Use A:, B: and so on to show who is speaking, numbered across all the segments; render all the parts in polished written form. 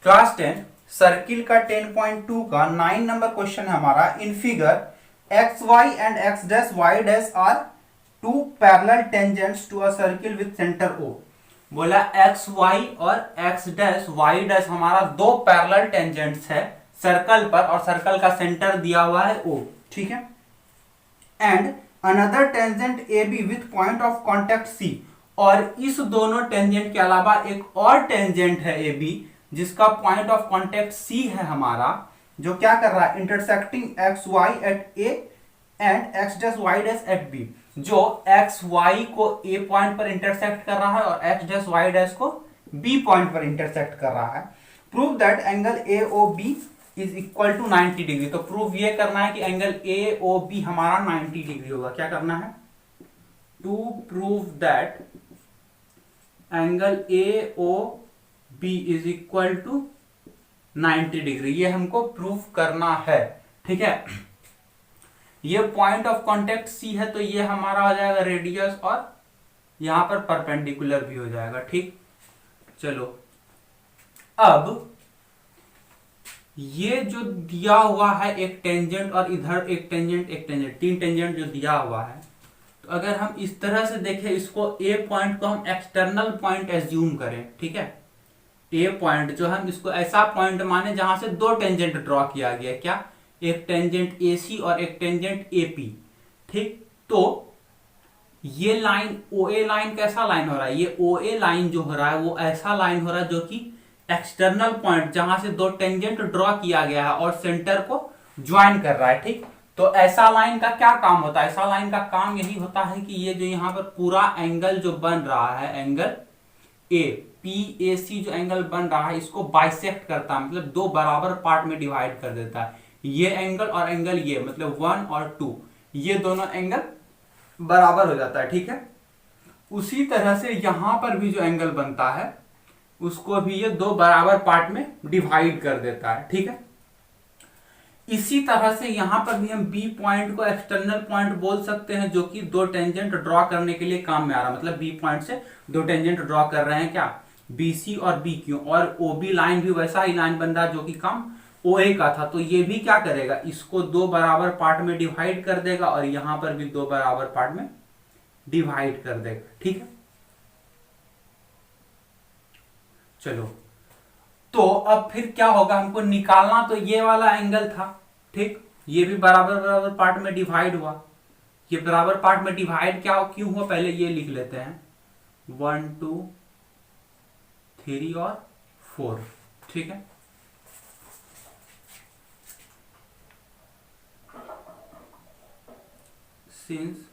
A: Class 10 circle का 10.2 का 9 number question है हमारा। In figure X Y and X dash Y dash are two parallel tangents to a circle with centre O. बोला X Y और X dash Y dash हमारा दो parallel tangents है circle पर, और सर्कल का सेंटर दिया हुआ है ओ। ठीक है। And another tangent A B with point of contact C, और इस दोनों टेंजेंट के अलावा एक और टेंजेंट है ए बी जिसका पॉइंट ऑफ कॉन्टेक्ट सी है हमारा, जो क्या कर रहा है, intersecting X Y at A and X dash Y dash at B, जो एक्स वाई को ए पॉइंट पर इंटरसेक्ट कर रहा है और एक्स डैश वाई डैश को बी पॉइंट पर इंटरसेक्ट कर रहा है। Prove that angle A O B is equal to 90 degree. तो प्रूव ये करना है कि एंगल ए ओ बी हमारा 90 डिग्री होगा। क्या करना है, to prove that angle A O B is equal to 90 degree, ये हमको प्रूव करना है। ठीक है। ये पॉइंट ऑफ कांटेक्ट सी है, तो ये हमारा हो जाएगा रेडियस और यहां पर परपेंडिकुलर भी हो जाएगा। ठीक, चलो अब ये जो दिया हुआ है एक टेंजेंट और इधर एक टेंजेंट एक टेंजेंट, तीन टेंजेंट जो दिया हुआ है, तो अगर हम इस तरह से देखें, इसको ए पॉइंट को हम एक्सटर्नल पॉइंट एज्यूम करें। ठीक है। ए पॉइंट जो हम इसको ऐसा पॉइंट माने जहां से दो टेंजेंट ड्रॉ किया गया, क्या, एक टेंजेंट ए सी और एक टेंजेंट ए पी। ठीक, तो ये लाइन ओ ए लाइन कैसा लाइन हो रहा है, ये ओ ए लाइन जो हो रहा है वो ऐसा लाइन हो रहा है जो कि एक्सटर्नल पॉइंट जहां से दो टेंजेंट ड्रॉ किया गया है और सेंटर को ज्वाइन कर रहा है। ठीक, तो ऐसा लाइन का क्या काम होता है, ऐसा लाइन का काम यही होता है कि ये जो यहां पर पूरा एंगल जो बन रहा है, एंगल ए पी ए सी जो एंगल बन रहा है, इसको बाइसेक्ट करता है, मतलब दो बराबर पार्ट में डिवाइड कर देता है। ये एंगल और एंगल ये, मतलब 1 और 2, ये दोनों एंगल बराबर हो जाता है। ठीक है। उसी तरह से यहां पर भी जो एंगल बनता है उसको भी ये दो बराबर पार्ट में डिवाइड कर देता है। ठीक है। इसी तरह से यहां पर भी हम बी पॉइंट को एक्सटर्नल पॉइंट बोल सकते हैं, जो कि दो टेंजेंट ड्रॉ करने के लिए काम में आ रहा है। मतलब बी पॉइंट से दो टेंजेंट ड्रॉ कर रहे हैं, क्या, बी सी और बी क्यू, और ओ बी लाइन भी वैसा ही लाइन बन रहा है जो कि काम ओ ए का था। तो ये भी क्या करेगा, इसको दो बराबर पार्ट में डिवाइड कर देगा और यहां पर भी दो बराबर पार्ट में डिवाइड कर देगा। ठीक है। चलो, तो अब फिर क्या होगा, हमको निकालना तो ये वाला एंगल था। ठीक, ये भी बराबर बराबर पार्ट में डिवाइड हुआ। ये बराबर पार्ट में डिवाइड क्या क्यों हुआ, पहले ये लिख लेते हैं, 1 2 3 और 4। ठीक है। Since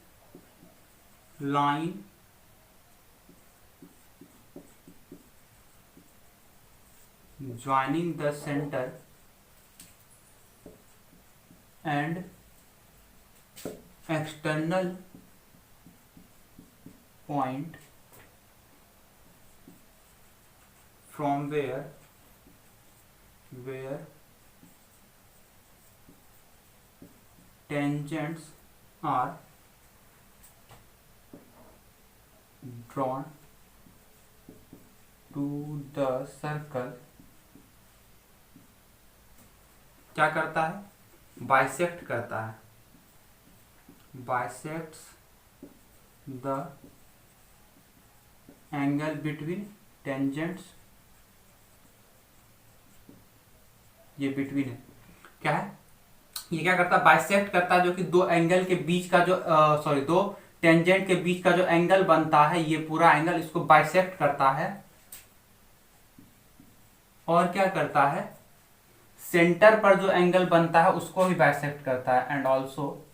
A: line joining the center and external point from where tangents are drawn to the circle, क्या करता है, बाइसेक्ट करता है, bisects the angle between tangents, ये बिटवीन है, क्या है, ये क्या करता है, बाइसेक्ट करता है, जो कि दो एंगल के बीच का जो दो टेंजेंट के बीच का जो एंगल बनता है, ये पूरा एंगल इसको बाइसेक्ट करता है। और क्या करता है, सेंटर पर जो एंगल बनता है उसको भी बाइसेक्ट करता है। And also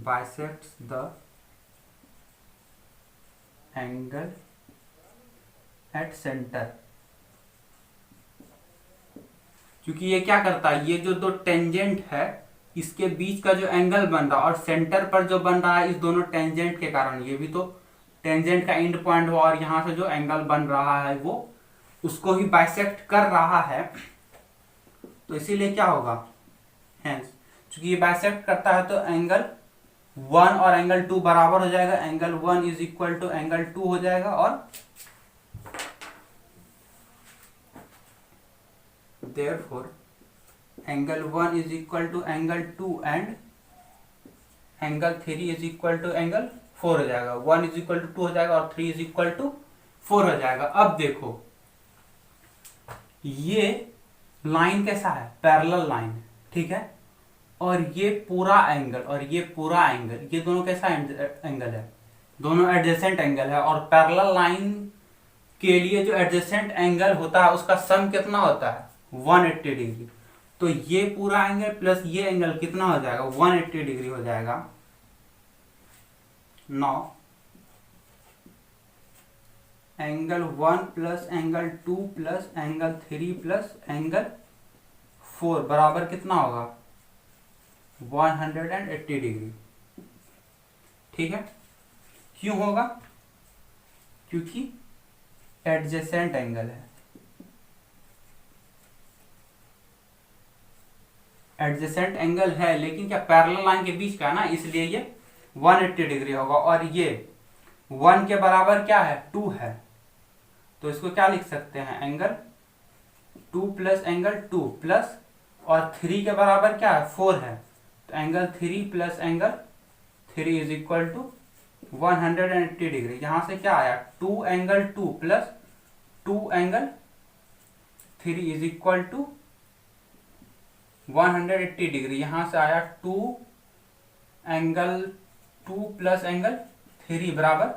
A: bisects the angle at center, क्योंकि ये क्या करता है, ये जो दो टेंजेंट है इसके बीच का जो एंगल बन रहा है और सेंटर पर जो बन रहा है इस दोनों टेंजेंट के कारण, ये भी तो टेंजेंट का एंड पॉइंट हुआ, और यहां से जो एंगल बन रहा है वो उसको ही बाइसेक्ट कर रहा है। तो इसीलिए क्या होगा, हेंस चूंकि ये बाइसेक्ट करता है तो एंगल 1 और एंगल 2 बराबर हो जाएगा, angle 1 is equal to angle 2 हो जाएगा, और therefore angle 1 is equal to angle 2 and angle 3 is equal to angle 4 हो जाएगा। 1 इज इक्वल टू 2 हो जाएगा और 3 इज इक्वल टू 4 हो जाएगा। अब देखो ये लाइन कैसा है, पैरेलल लाइन, ठीक है, और ये पूरा एंगल और ये पूरा एंगल, ये दोनों कैसा एंगल है, दोनों एडजेसेंट एंगल है। और पैरेलल लाइन के लिए जो एडजेसेंट एंगल होता है उसका सम कितना होता है, 180 डिग्री। तो ये पूरा एंगल प्लस ये एंगल कितना हो जाएगा, 180 डिग्री हो जाएगा। Now angle 1 plus angle 2 plus angle 3 plus angle 4 बराबर कितना होगा, 180 डिग्री, ठीक है। क्यों होगा, क्योंकि एडजेसेंट एंगल है, एडजेसेंट एंगल है, लेकिन क्या पैरेलल लाइन के बीच का है ना, इसलिए ये 180 डिग्री होगा। और ये 1 के बराबर क्या है, 2 है, तो इसको क्या लिख सकते हैं, एंगल 2 प्लस एंगल 2 प्लस, और 3 के बराबर क्या है, 4 है, तो angle 3 plus angle 3 is equal to 180 degree. यहां से क्या आया, 2 angle 2 plus 2 angle 3 is equal to 180 degree. यहां से आया 2 एंगल 2 प्लस एंगल 3 बराबर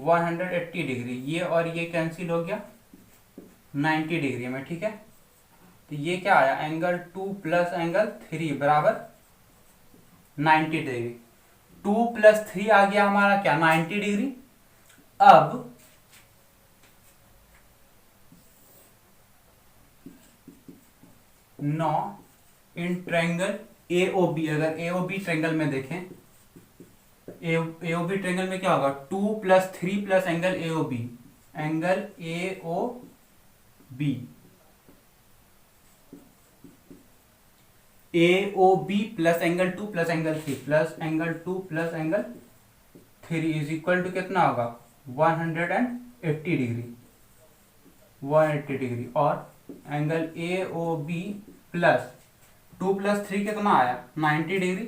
A: 180 डिग्री। ये और ये कैंसिल हो गया 90 डिग्री में, ठीक है। तो ये क्या आया, एंगल 2 प्लस एंगल 3 बराबर 90 डिग्री। 2 प्लस 3 आ गया हमारा क्या, 90 डिग्री। अब नौ इन ट्रायंगल AOB, अगर AOB ट्रायंगल में देखें, AOB ट्रायंगल में क्या होगा, 2 plus 3 plus angle AOB, angle AOB plus angle 2 plus angle 3 plus angle 2 plus angle 3 is equal to कितना होगा, 180 डिग्री, 180 डिग्री। और एंगल AOB प्लस 2 प्लस 3 कितना आया, 90 degree,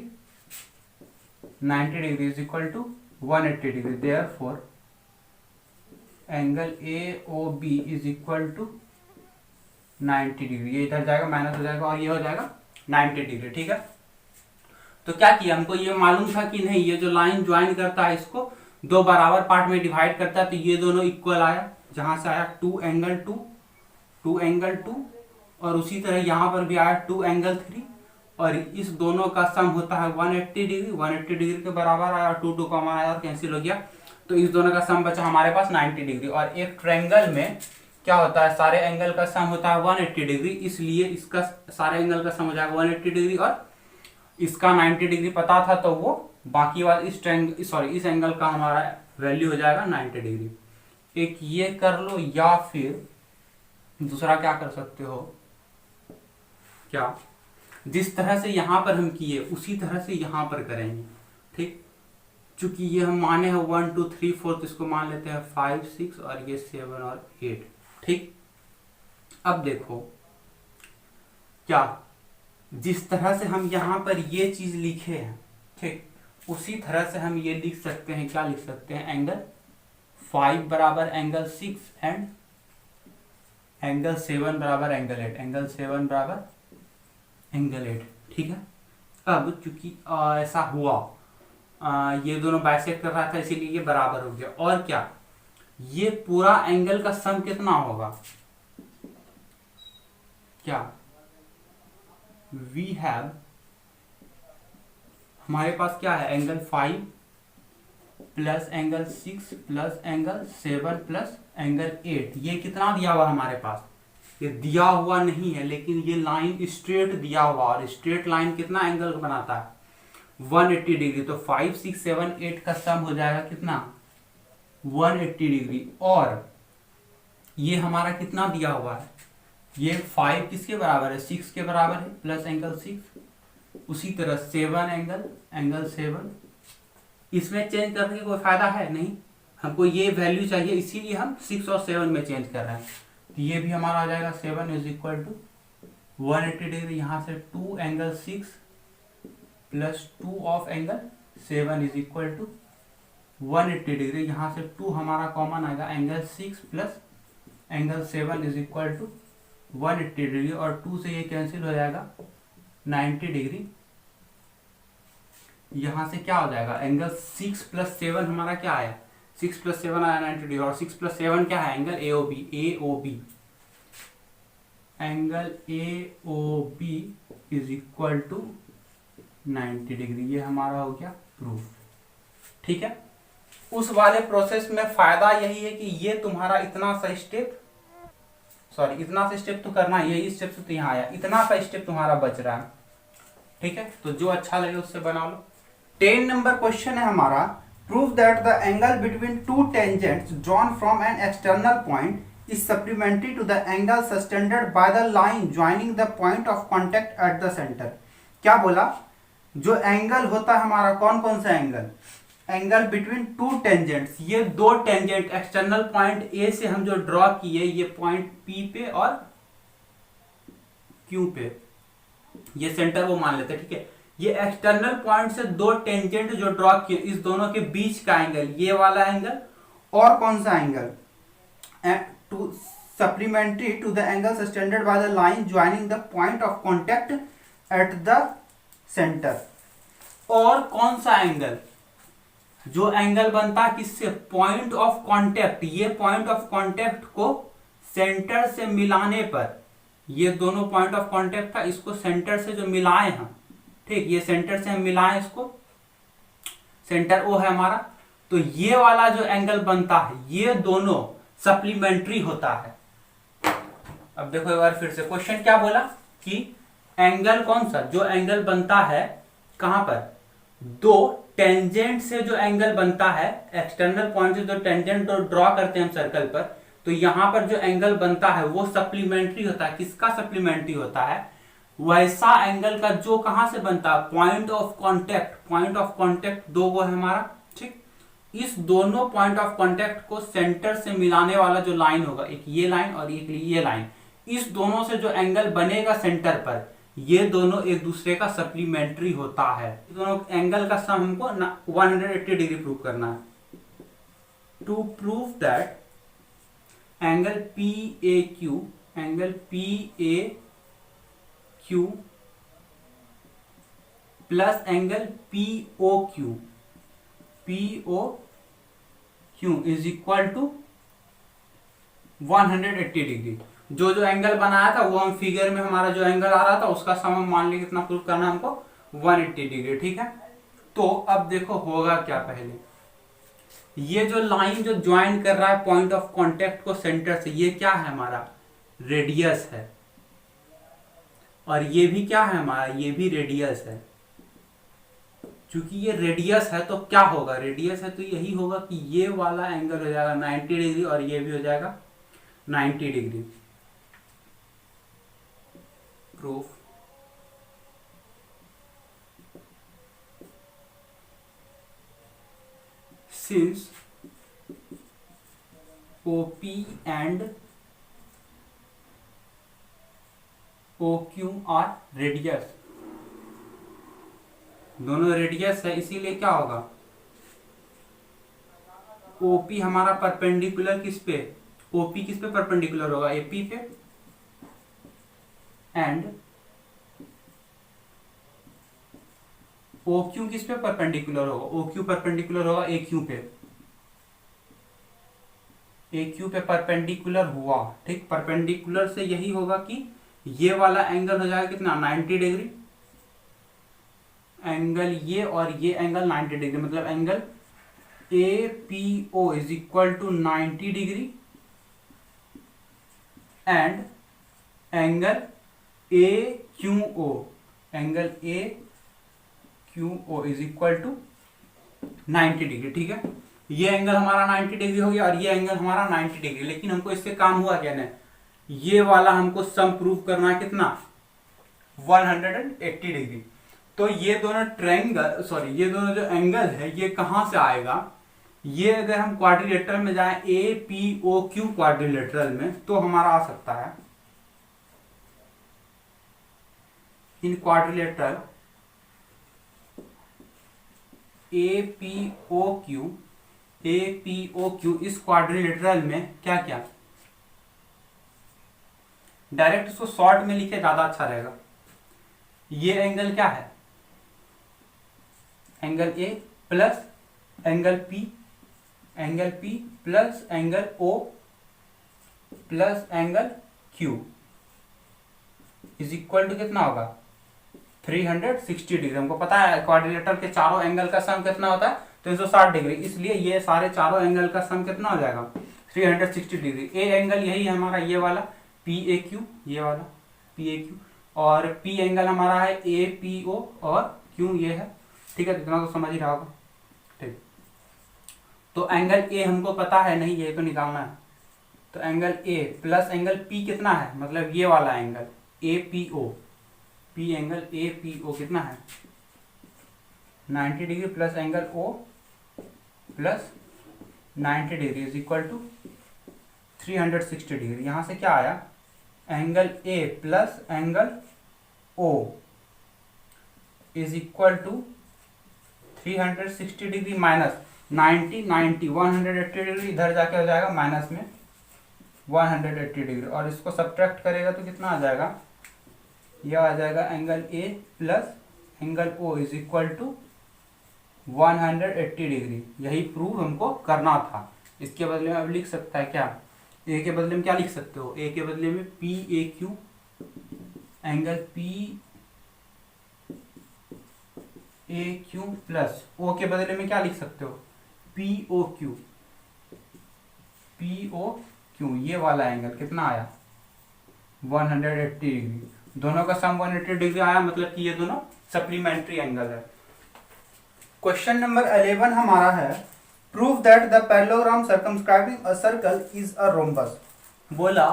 A: 90 degree is equal to 180 degree. Therefore angle AOB is equal to 90 degree. ये इधर जाएगा, minus हो जाएगा, और ये हो जाएगा 90 डिग्री, ठीक है। तो क्या किया, हमको ये मालूम था कि नहीं, ये जो लाइन ज्वाइन करता है इसको दो बराबर पार्ट में डिवाइड करता है, तो ये दोनों इक्वल आया, जहां से आया 2 एंगल 2, 2 एंगल 2, और उसी तरह यहां पर भी आया 2 एंगल 3, और इस दोनों का सम होता है 180 डिग्री। 180 डिग्री के बराबर आया, 2 2 कॉमन आया और कैंसिल हो गया, तो इस दोनों का सम बचा हमारे पास 90 डिग्री। और एक ट्रायंगल में क्या होता है, सारे एंगल का सम होता है 180 डिग्री, इसलिए इसका सारे एंगल का सम हो जाएगा 180 डिग्री, और इसका 90 डिग्री पता था, तो वो बाकी वाला इस ट्रायंगल, सॉरी इस एंगल का हमारा वैल्यू हो जाएगा 90 डिग्री। एक ये कर लो, या फिर दूसरा क्या कर सकते हो, क्या जिस तरह से यहां पर हम किए उसी तरह से यहां पर करेंगे, ठीक। चूंकि ये हम माने हैं 1 2 3 4, तो इसको मान लेते हैं 5 6 और ये 7 और 8, ठीक। अब देखो क्या, जिस तरह से हम यहां पर ये चीज लिखे हैं, ठीक, उसी तरह से हम ये लिख सकते हैं, क्या लिख सकते हैं, एंगल 5 बराबर एंगल 6 एंड एंगल 7 बराबर एंगल 8, एंगल 7 बराबर एंगल 8, ठीक है। अब चूंकि ऐसा हुआ, ये दोनों बाइसेक्ट कर रहा था, इसीलिए ये बराबर हो गया। और क्या, ये पूरा एंगल का सम कितना होगा, क्या, वी हैव, हमारे पास क्या है, angle 5 plus angle 6 plus angle 7 plus angle 8, ये कितना दिया हुआ हमारे पास, ये दिया हुआ नहीं है, लेकिन ये लाइन स्ट्रेट दिया हुआ, और स्ट्रेट लाइन कितना एंगल बनाता है, 180 डिग्री। तो 5 6 7 8 का सम हो जाएगा कितना, 180 डिग्री। और ये हमारा कितना दिया हुआ है, ये 5 किसके बराबर है, 6 के बराबर है, प्लस एंगल 6 उसी तरह 7 एंगल 7, इसमें चेंज करने का कोई फायदा है नहीं, हमको ये वैल्यू चाहिए, इसीलिए हम 6 और 7 में चेंज कर रहे हैं। तो ये भी हमारा आ जाएगा 7 इज इक्वल टू 180 डिग्री, यहाँ से 2 angle 6 plus 2 of angle 7 is equal to 180 degree, यहाँ से 2 हमारा कॉमन आएगा, angle 6 plus angle 7 is equal to 180 degree, और 2 से ये कैंसिल हो जाएगा 90 डिग्री। यहाँ से क्या हो जाएगा, एंगल 6 प्लस 7 हमारा क्या आया, 6 प्लस 7 आया 90 डिग्री, और 6 प्लस 7 क्या है, angle AOB, angle AOB is equal to 90 degree. ये हमारा हो गया प्रूफ। ठीक है, उस वाले प्रोसेस में फायदा यही है कि ये तुम्हारा इतना सा स्टेप तो करना है, यही स्टेप से तो यहाँ आया, इतना सा स्टेप तुम्हारा बच रहा है। ठीक है, तो जो अच्छा लगे उससे बना लो। 10 नंबर क्वेश्चन है हमारा, prove that the angle between two tangents drawn from an external point is supplementary to the angle subtended by the line joining the point of contact at the centre. क्या बोला, जो angle होता है हमारा, कौन कौन सा angle, angle between two tangents, ये दो टेंजेंट एक्सटर्नल पॉइंट ए से हम जो ड्रॉ किए, ये पॉइंट पी पे और क्यू पे, ये सेंटर वो मान लेते हैं। ठीक है, ये एक्सटर्नल पॉइंट से दो टेंजेंट जो ड्रॉ किए, इस दोनों के बीच का एंगल, ये वाला एंगल, और कौन सा angle, to supplementary to the angle subtended by the line joining the point of contact at the centre. और कौन सा एंगल, जो एंगल बनता है किससे, पॉइंट ऑफ कांटेक्ट, ये पॉइंट ऑफ कांटेक्ट को सेंटर से मिलाने पर, ये दोनों पॉइंट ऑफ कांटेक्ट था, इसको सेंटर से जो मिलाए हम, ठीक, ये सेंटर से हम मिलाएं इसको, सेंटर ओ है हमारा, तो ये वाला जो एंगल बनता है, ये दोनों सप्लीमेंट्री होता है। अब देखो एक बार फिर से क्वेश्चन क्या बोला कि एंगल कौन सा, जो एंगल बनता है कहां पर, दो टेंजेंट से जो एंगल बनता है, एक्सटर्नल पॉइंट से जो टेंजेंट ड्रॉ करते हैं हम सर्कल पर, तो यहां पर जो एंगल बनता है वो सप्लीमेंट्री होता है। किसका सप्लीमेंट्री होता है, वैसा एंगल का जो कहां से बनता है, point of contact, point of contact दो वो है हमारा। ठीक, इस दोनों पॉइंट ऑफ कांटेक्ट को सेंटर से मिलाने वाला जो लाइन होगा, एक ये लाइन और एक ये लाइन, इस दोनों से जो एंगल बनेगा सेंटर पर, ये दोनों एक दूसरे का सप्लीमेंट्री होता है। दोनों एंगल का सम हमको 180 डिग्री प्रूव करना है। To prove that angle PAQ, angle PAQ plus angle POQ is equal to 180 degree. जो जो एंगल बनाया था वो हम फिगर में, हमारा जो एंगल आ रहा था उसका सम हम मान ली कितना प्रूव करना है हमको, 180 डिग्री। ठीक है, तो अब देखो होगा क्या, पहले ये जो लाइन जो ज्वाइन कर रहा है पॉइंट ऑफ कांटेक्ट को सेंटर से, ये क्या है हमारा, रेडियस है, और ये भी क्या है हमारा, ये भी रेडियस है। चूंकि ये रेडियस है तो क्या होगा, रेडियस है तो यही होगा कि ये वाला एंगल हो जाएगा 90 डिग्री और ये भी हो जाएगा 90 degree. Proof, since OP and OQ are radius, दोनों रेडियस है, इसीलिए क्या होगा, OP हमारा परपेंडिकुलर किस पे, OP किस पे परपेंडिकुलर होगा, AP पे, एंड OQ किस पे परपेंडिकुलर होगा, OQ परपेंडिकुलर होगा AQ पे, AQ पे परपेंडिकुलर हुआ। ठीक, परपेंडिकुलर से यही होगा कि ये वाला एंगल हो जाएगा कितना, 90 डिग्री, एंगल ये और ये एंगल 90 डिग्री, मतलब angle APO is equal to 90 degree and angle AQO, angle AQO is equal to 90 degree. ठीक है, ये एंगल हमारा 90 डिग्री हो गया और ये एंगल हमारा 90 डिग्री, लेकिन हमको इससे काम हुआ क्या ना, ये वाला हमको सम प्रूव करना है कितना, 180 डिग्री। तो ये दोनों ट्रायंगल, सॉरी ये दोनों जो एंगल है ये कहां से आएगा, ये अगर हम क्वाड्रिलेटरल में जाएं APOQ क्वाड्रिलेटरल में तो हमारा आ सकता है इन क्वाड्रिलेटरल APOQ इस क्वाड्रिलेटरल में क्या क्या, डायरेक्ट इसको शॉर्ट में लिखे ज्यादा अच्छा रहेगा। ये एंगल क्या है, angle A plus angle P plus angle O plus angle Q is equal to कितना होगा 360 डिग्री। हमको पता है क्वाड्रिलेटरल के चारों एंगल का सम कितना होता है 360 डिग्री, इसलिए ये सारे चारों एंगल का सम कितना हो जाएगा 360 डिग्री। ए एंगल यही है हमारा ये वाला PAQ, ये वाला PAQ, और P एंगल हमारा है APO और Q ये है, ठीक है, इतना तो समझ ही रहा होगा। ठीक, तो एंगल A हमको पता है नहीं, ये तो निकालना है, तो angle A plus angle P कितना है, मतलब ये वाला angle APO, P angle APO कितना है 90 degree plus angle O plus 90 degree is equal to 360 degree. यहां से क्या आया, angle A plus angle O is equal to 360 degree minus 90 180 degree, इधर जाके हो जाएगा माइनस में 180 डिग्री, और इसको सब्ट्रैक्ट करेगा तो कितना आ जाएगा, यह आ जाएगा angle A plus angle O is equal to 180 degree. यही प्रूव हमको करना था। इसके बदले में अब लिख सकता है क्या, A के बदले में क्या लिख सकते हो, A के बदले में PAQ angle PAQ plus O के बदले में क्या लिख सकते हो POQ, ये वाला एंगल कितना आया 180 डिग्री। दोनों का सम 180 डिग्री आया, मतलब कि ये दोनों सप्लीमेंट्री एंगल है। क्वेश्चन नंबर 11 हमारा है prove that the parallelogram circumscribing a circle is a rhombus. बोला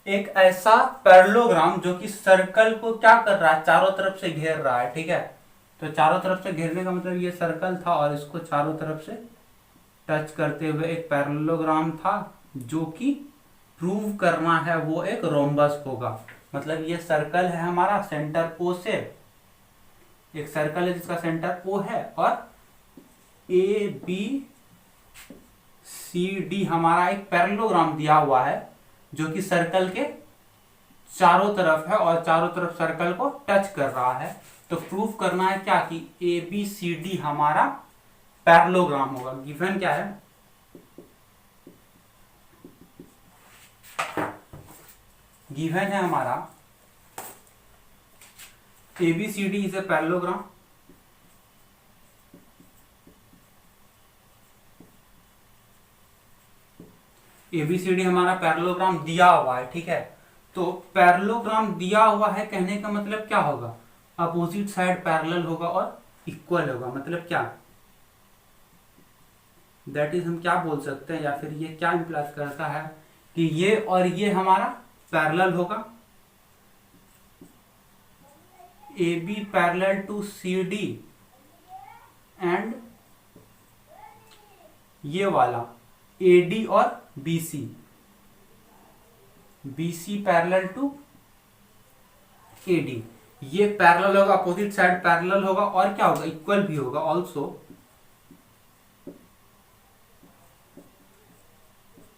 A: एक ऐसा पैरेललोग्राम जो कि सर्कल को क्या कर रहा है, चारों तरफ से घेर रहा है, ठीक है, तो चारों तरफ से घेरने का मतलब ये सर्कल था और इसको चारों तरफ से टच करते हुए एक पैरेललोग्राम था, जो कि प्रूव करना है वो एक रोम्बस होगा। मतलब ये सर्कल है हमारा सेंटर O से, एक सर्कल है जिसका सेंटर O है, और ABCD हमारा एक पैरेललोग्राम दिया हुआ है जो कि सर्कल के चारों तरफ है और चारों तरफ सर्कल को टच कर रहा है। तो प्रूफ करना है क्या कि ABCD हमारा पैरेललोग्राम होगा। गिवन क्या है, गिवन है हमारा ABCD is a parallelogram, ABCD हमारा पैरेललोग्राम दिया हुआ है, ठीक है। तो पैरेललोग्राम दिया हुआ है कहने का मतलब क्या होगा, अपोजिट साइड पैरेलल होगा और इक्वल होगा। मतलब क्या, दैट इज हम क्या बोल सकते हैं, या फिर ये क्या इंप्लाई करता है कि ये और ये हमारा पैरेलल होगा, AB parallel to CD and ये वाला AD और BC पैरेलल टू AD, ये पैरेलल होगा, अपोजिट साइड पैरेलल होगा और क्या होगा, इक्वल भी होगा ऑल्सो।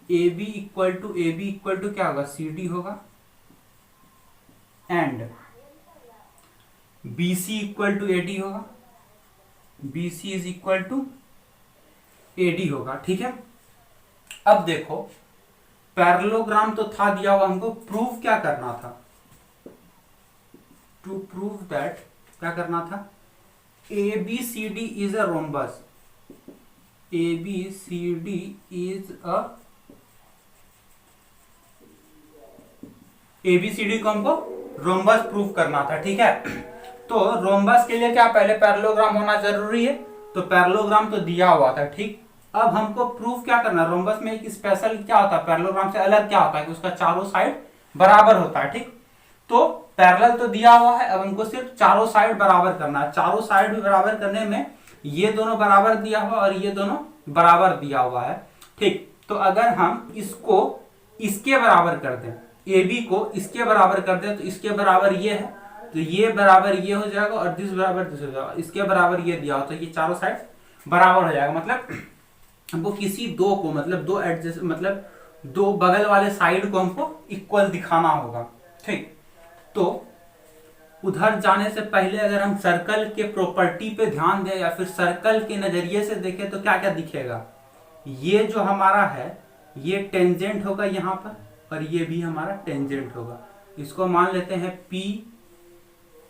A: AB इक्वल टू क्या होगा, CD होगा, and BC equal to AD होगा, BC is equal to AD होगा, ठीक है। अब देखो पैरेललोग्राम तो था दिया हुआ, हमको प्रूफ क्या करना था, टू प्रूव दैट क्या करना था, ABCD is a rhombus, ABCD is a, ABCD को हमको रोम्बस प्रूफ करना था, ठीक है। तो रोम्बस के लिए क्या पहले पैरेललोग्राम होना जरूरी है, तो पैरेललोग्राम तो दिया हुआ था, ठीक। अब हमको प्रूफ क्या करना, रोम्बस में एक स्पेशल क्या होता है, पैरेललोग्राम से अलग क्या होता है कि उसका चारों साइड बराबर होता है, ठीक। तो पैरेलल तो दिया हुआ है, अब हमको सिर्फ चारों साइड बराबर करना है। चारों साइड भी बराबर करने में ये दोनों बराबर दिया हुआ और ये दोनों बराबर दिया हुआ है, ठीक। तो अगर हम इसको इसके बराबर कर दें, ए बी को इसके बराबर कर दें, तो इसके बराबर ये है, तो ये बराबर ये हो जाएगा और दिस बराबर दिस हो जाएगा, इसके बराबर ये दिया हो, तो ये चारों साइड बराबर हो जाएगा। मतलब हमको किसी दो को, मतलब दो एडजस्ट, मतलब दो बगल वाले साइड को हमको इक्वल दिखाना होगा, ठीक। तो उधर जाने से पहले अगर हम सर्कल के प्रॉपर्टी पे ध्यान दें या फिर सर्कल के नजरिए से देखें तो क्या क्या दिखेगा। ये जो हमारा है ये टेंजेंट होगा यहाँ पर और ये भी हमारा टेंजेंट होगा। इसको मान लेते हैं P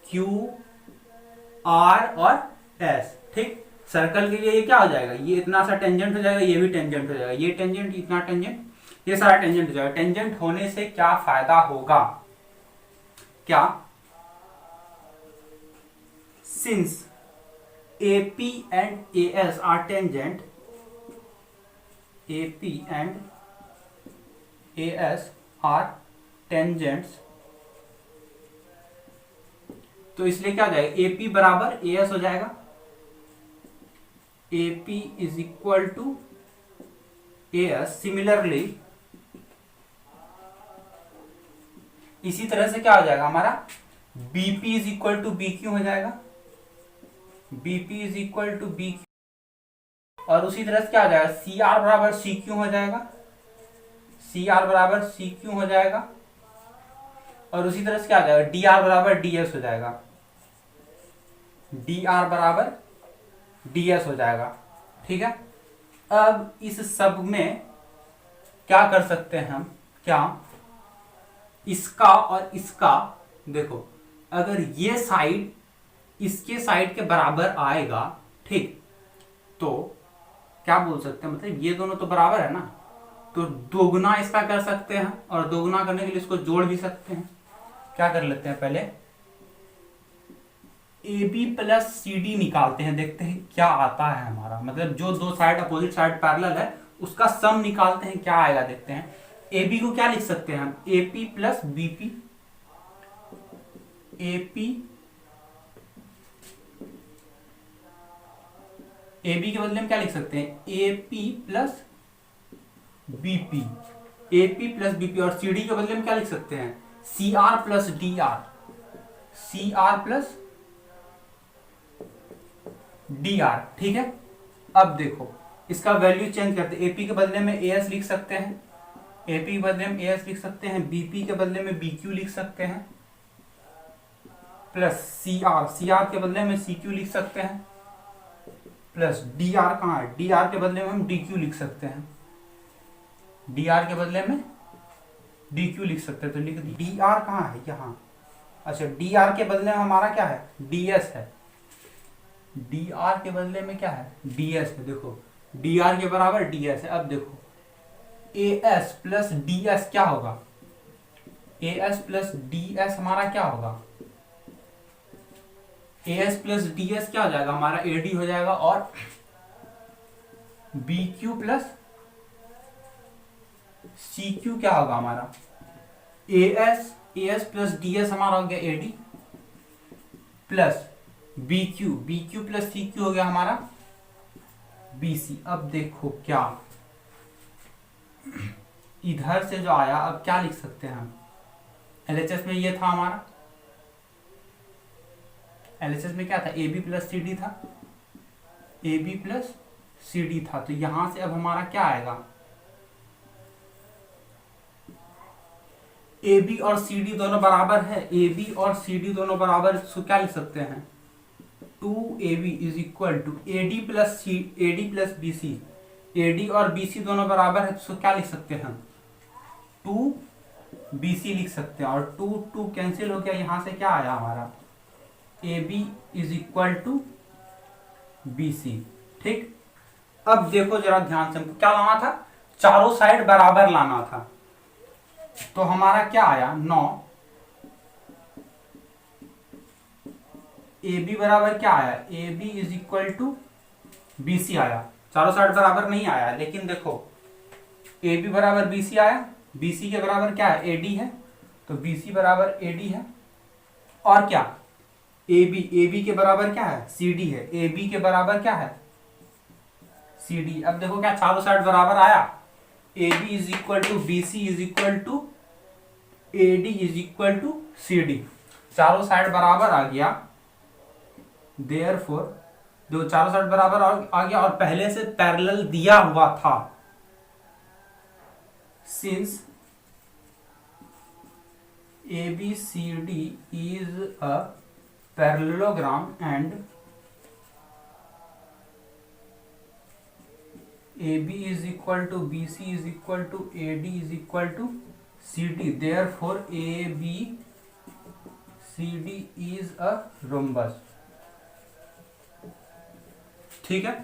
A: Q R और S, ठीक। सर्कल के लिए ये क्या हो जाएगा, ये इतना सा टेंजेंट हो जाएगा, ये भी टेंजेंट हो जाएगा, ये टेंजेंट, इतना टेंजेंट, ये सारा टेंजेंट हो जाएगा। टेंजेंट होने से क्या फायदा होगा, क्या, since AP and AS are tangent, AP and AS are tangents, तो इसलिए क्या हो जाएगा, AP बराबर AS हो जाएगा, AP is equal to AS। Similarly इसी तरह से क्या हो जाएगा हमारा, BP is equal to BQ हो जाएगा, BP is equal to BQ, और उसी तरह से क्या हो जाएगा, CR बराबर CQ हो जाएगा, CR बराबर CQ हो जाएगा, और उसी तरह से क्या हो जाएगा, DR बराबर DS हो जाएगा, DR बराबर DS हो जाएगा, ठीक है। अब इस सब में क्या कर सकते हैं हम, क्या इसका और इसका, देखो अगर ये साइड इसके साइड के बराबर आएगा, ठीक, तो क्या बोल सकते हैं, मतलब ये दोनों तो बराबर है ना, तो दोगुना इसका कर सकते हैं और दोगुना करने के लिए इसको जोड़ भी सकते हैं। क्या कर लेते हैं, पहले AB प्लस CD निकालते हैं, देखते हैं क्या आता है हमारा, मतलब जो दो साइड अपोजिट साइड पैरेलल है उसका सम निकालते हैं, क्या आएगा देखते हैं। AB को क्या लिख सकते हैं हम, AP प्लस BP, AB के बदले में क्या लिख सकते हैं, AP plus BP, AP plus BP, और CD के बदले में क्या लिख सकते हैं, CR plus DR, CR plus DR, ठीक है। अब देखो इसका वैल्यू चेंज करते हैं, AP के बदले में AS लिख सकते हैं, AP के बदले में AS लिख सकते हैं, BP के बदले में BQ लिख सकते हैं, प्लस CR के बदले में CQ लिख सकते हैं, प्लस DR कहाँ है, DR के बदले में हम DQ लिख सकते हैं, DR के बदले में DQ लिख सकते हैं, तो लिख DR कहाँ है, यहाँ। अच्छा, DR के बदले में हमारा क्या है, DS है, DR के बदले में क्या है, DS है। देखो DR के बराबर DS है। अब देखो AS प्लस DS क्या होगा, AS प्लस DS हमारा क्या होगा, AS प्लस DS क्या हो जाएगा हमारा, AD हो जाएगा, और BQ प्लस CQ क्या होगा हमारा, AS प्लस DS हमारा हो गया AD, plus BQ plus CQ हो गया हमारा BC। अब देखो क्या इधर से जो आया, अब क्या लिख सकते हैं हम, LHS में ये था हमारा, LHS में क्या था, AB प्लस CD था, AB प्लस CD था, तो यहां से अब हमारा क्या आएगा, AB और CD दोनों बराबर है, AB और CD दोनों बराबर, तो क्या लिख सकते हैं, 2AB is equal to AD plus BC, AD और BC दोनों बराबर है, तो क्या लिख सकते हैं हम, 2BC लिख सकते हैं, और 2 कैंसिल हो गया, यहां से क्या आया हमारा, AB is equal to BC, ठीक। अब देखो जरा ध्यान से, हमको क्या लाना था, चारों साइड बराबर लाना था, तो हमारा क्या आया, 9, AB बराबर क्या आया, AB is equal to BC आया, चारों साइड बराबर नहीं आया, लेकिन देखो AB बराबर BC आया, BC के बराबर क्या है, AD है, तो BC बराबर AD है। और क्या, AB के बराबर क्या है, CD है। AB के बराबर क्या है, CD। अब देखो क्या चारों साइड बराबर आया, AB is equal to BC is equal to AD is equal to CD। चारों साइड बराबर आ गया, देयरफॉर जो चारों साइड बराबर आ गया और पहले से पैरेलल दिया हुआ था, since ABCD is a parallelogram and AB is equal to BC is equal to AD is equal to CD, therefore ABCD is a rhombus। ठीक है।